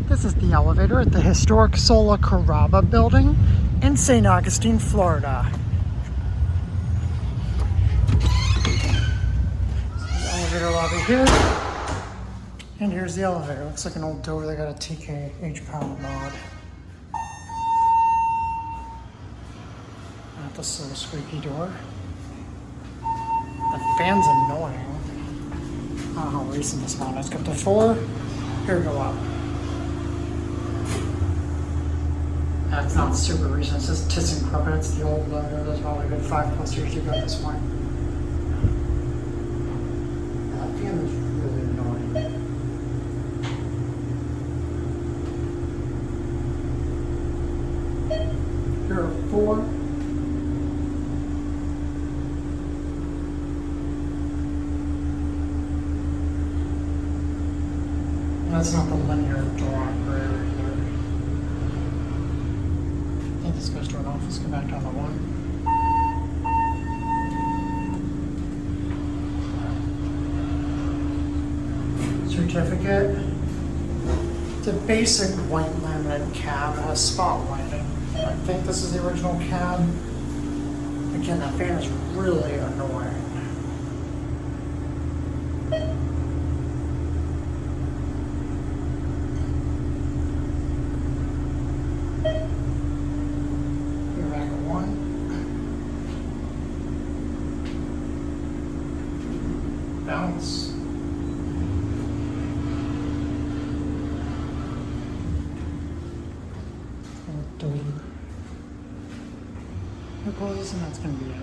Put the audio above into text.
This is the elevator at the historic Solla Caraba building in St. Augustine, Florida. The elevator lobby here. And here's the elevator. Looks like an old door. They got a TK H-pound mod. Not this little squeaky door. The fan's annoying. I don't know how recent this one is. Got the 4. Here we go up. That's not super recent. It says ThyssenKrupp, and it's the old logo. That's probably a good 5+ years ago at this point. That fan is really annoying. Here are 4. That's not the linear door operator either. I think this goes to an office. Go back down to 1. Certificate. It's a basic white laminate cab. It has spot lighting. I think this is the original cab. Again, that fan is really annoying. You're back at 1. Bounce. Door closes, and that's going to be it.